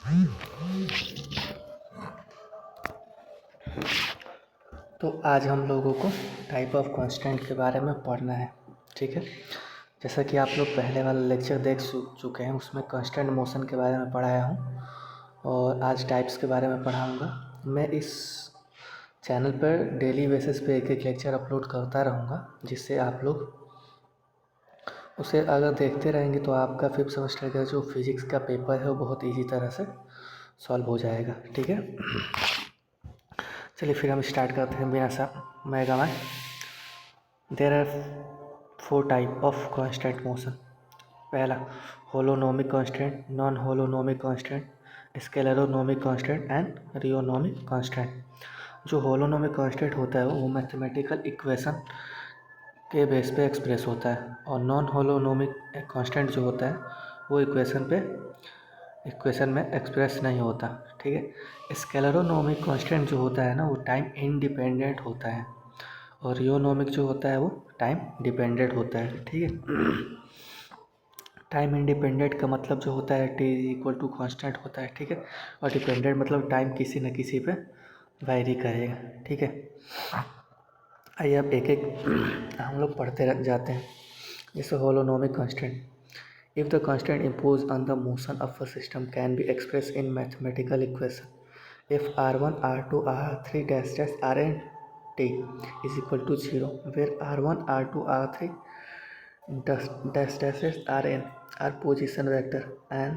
तो आज हम लोगों को टाइप ऑफ कांस्टेंट के बारे में पढ़ना है, ठीक है। जैसा कि आप लोग पहले वाला लेक्चर देख चुके हैं, उसमें कांस्टेंट मोशन के बारे में पढ़ाया हूँ और आज टाइप्स के बारे में पढ़ाऊँगा। मैं इस चैनल पर डेली बेसिस पे एक लेक्चर अपलोड करता रहूँगा, जिससे आप लोग उसे अगर देखते रहेंगे तो आपका 5th सेमेस्टर का जो फिज़िक्स का पेपर है वो बहुत ईजी तरह से सॉल्व हो जाएगा, ठीक है। चलिए फिर हम स्टार्ट करते हैं बिना सा मैं there are 4 type of constant motion. पहला holonomic constant, non holonomic constant, scleronomic constant and rheonomic constant. जो होलोनोमिक कांस्टेंट होता है वो मैथमेटिकल इक्वेशन के बेस पे एक्सप्रेस होता है, और नॉन होलोनोमिक कांस्टेंट जो होता है वो इक्वेशन में एक्सप्रेस नहीं होता, ठीक है। स्केलरोनोमिक कांस्टेंट जो होता है ना, वो टाइम इंडिपेंडेंट होता है, और रियोनोमिक जो होता है वो टाइम डिपेंडेंट होता है, ठीक है। टाइम इंडिपेंडेंट का मतलब जो होता है टी इक्वल टू कॉन्स्टेंट होता है, ठीक है। और डिपेंडेंट मतलब टाइम किसी न किसी पे वायरी करेगा, ठीक है। आइए अब एक एक हम लोग पढ़ते जाते हैं। जैसे holonomic constant, if the constant imposed on the motion of a system can be expressed in mathematical equation, if r1 r2 r3 dash dash rn t is equal to 0, where r1 r2 r3 dash dash dash rn are position vector and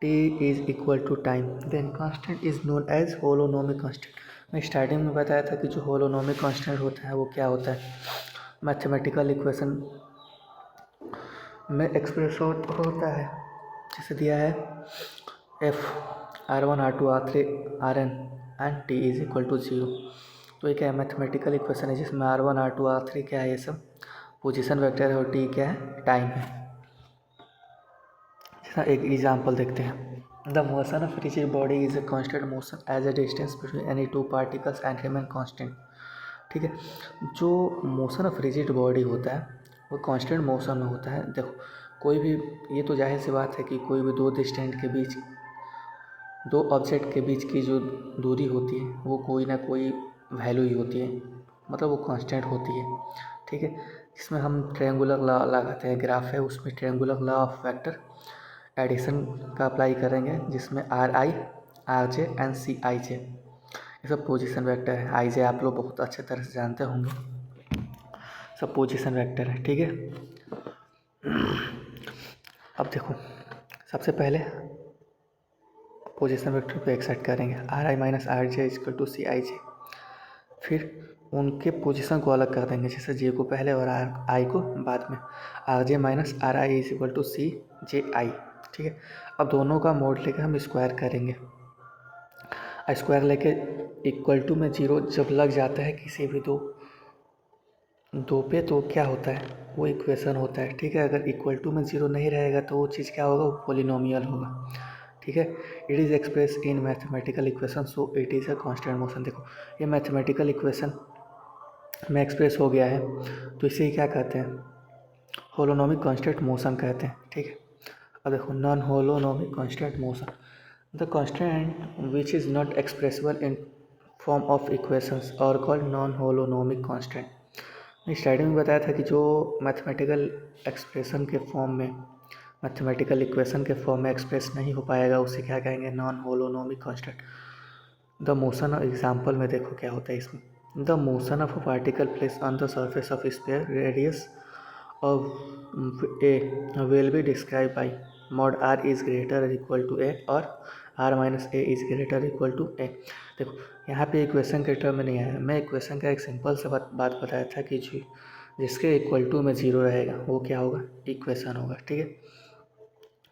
t is equal to time, then constant is known as holonomic constant। मैं starting में बताया था कि जो holonomic constant होता है वो क्या होता है, मैथमेटिकल इक्वेशन में एक्सप्रेस होता है। जैसे दिया है F r1 r2 r3 rn and t is equal to 0। तो ये क्या है, मैथमेटिकल इक्वेशन है जिसमें r1 r2 r3 क्या है, ये सब पोजीशन वेक्टर है, और t क्या है, टाइम है। जैसा एक एग्जांपल देखते हैं, the motion of rigid body is a constant motion as a distance between any two particles and remain constant, ठीक है। जो मोशन ऑफ रिजिड बॉडी होता है वो कांस्टेंट मोशन में होता है। देखो कोई भी, ये तो जाहिर सी बात है कि कोई भी दो ऑब्जेक्ट के बीच की जो दूरी होती है वो कोई ना कोई वैल्यू ही होती है, मतलब वो कांस्टेंट होती है, ठीक है। इसमें हम ट्रायंगुलर लॉ लगाते हैं, ग्राफ है उसमें triangular law of vector addition का अप्लाई करेंगे, जिसमें R I R J and C I J ये सब पोजीशन वेक्टर है। आई जे आप लोग बहुत अच्छे तरह से जानते होंगे, सब पोजीशन वेक्टर है, ठीक है। अब देखो सबसे पहले पोजीशन वेक्टर को एक्सेप्ट करेंगे, R I minus R J equal to C I J. फिर उनके पोजीशन को अलग कर देंगे, जैसे जे को पहले और आर आई को बाद में, R J minus R I is equal to C J I, ठीक है। अब दोनों का मोड लेकर हम स्क्वायर करेंगे, स्क्वायर लेके इक्वल टू में 0 जब लग जाता है किसी भी दो पे तो क्या होता है, वो इक्वेशन होता है, ठीक है। अगर इक्वल टू में 0 नहीं रहेगा तो वो चीज़ क्या होगा, वो पोलिनोमियल होगा, ठीक है। It is express in mathematical equation so it is a constant motion. देखो ये मैथमेटिकल इक्वेशन में एक्सप्रेस हो गया है तो इसे ही क्या कहते हैं, होलोनोमिक कांस्टेंट मोशन कहते हैं, ठीक है। अब देखो non holonomic constant motion, the constant which is not expressible in form of equations और कॉल्ड नॉन होलोनोमिक कांस्टेंट। मैं स्टार्टिंग में बताया था कि जो मैथमेटिकल एक्सप्रेशन के फॉर्म में, मैथमेटिकल इक्वेशन के फॉर्म में एक्सप्रेस नहीं हो पाएगा उसे क्या कहेंगे, non holonomic constant. The motion example में देखो क्या होता है इसमें, the motion of a particle place on the surface of sphere radius of A will be describe by mod R is greater equal to A और R minus A is greater equal to A. देखो यहाँ पे equation के term में नहीं आया, मैं equation का एक सिंपल सा बात बताया था कि जिसके इक्वल टू में 0 रहेगा वो क्या होगा, इक्वेशन होगा, ठीक है।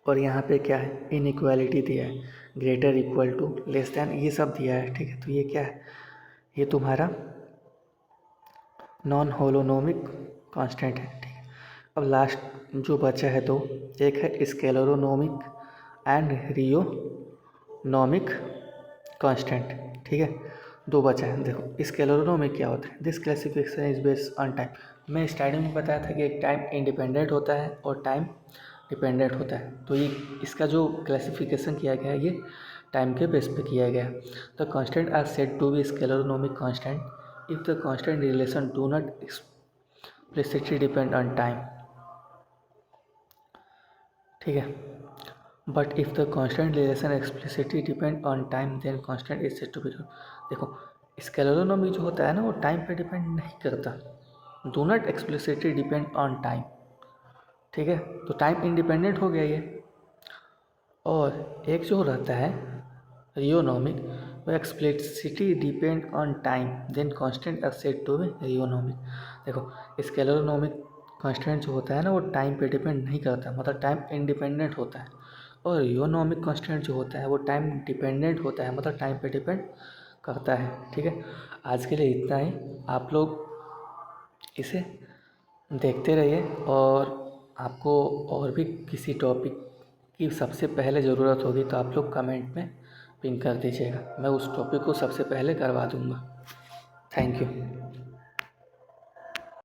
और यहाँ पे क्या है, इनइक्वालिटी दिया है, greater equal to less than ये सब दिया है, ठीक है। तो ये क्या है, ये तुम्हारा नॉन होलोनोमिक कांस्टेंट है, ठीक है। अब लास्ट जो बचा है दो, एक है स्केलरोनोमिक एंड रियोनोमिक कांस्टेंट, ठीक है। दो बचा है। देखो स्केलरोनोमिक क्या होता है, this classification is based on time. मैं स्टार्टिंग में बताया था कि एक टाइम इंडिपेंडेंट होता है और टाइम डिपेंडेंट होता है। तो ये इसका जो क्लासिफिकेशन किया गया है ये टाइम के बेस पे किया गया है। The constant are said to be scleronomic constant if the constant relation do not explicitly depend on time. ठीक है, but if the constant relation explicitly depend on time then constant is said to be. देखो scleronomic जो होता है ना वो time पे depend नहीं करता, do not explicitly depend on time. ठीक है, तो टाइम इंडिपेंडेंट हो गया ये। और एक जो रहता है रियोनॉमिक वो explicitly depend on time then constant are said to be rheonomic. देखो स्केलरोनॉमिक कांस्टेंट जो होता है ना वो टाइम पे डिपेंड नहीं करता, मतलब टाइम इंडिपेंडेंट होता है। और रियोनॉमिक कांस्टेंट जो होता है वो टाइम डिपेंडेंट होता है, मतलब टाइम पे डिपेंड करता है। ठीक है, आज के लिए इतना ही। आप लोग इसे देखते रहिए और आपको और भी किसी टॉपिक की सबसे पहले ज़रूरत होगी तो आप लोग कमेंट में पिन कर दीजिएगा, मैं उस टॉपिक को सबसे पहले करवा दूँगा। Thank you.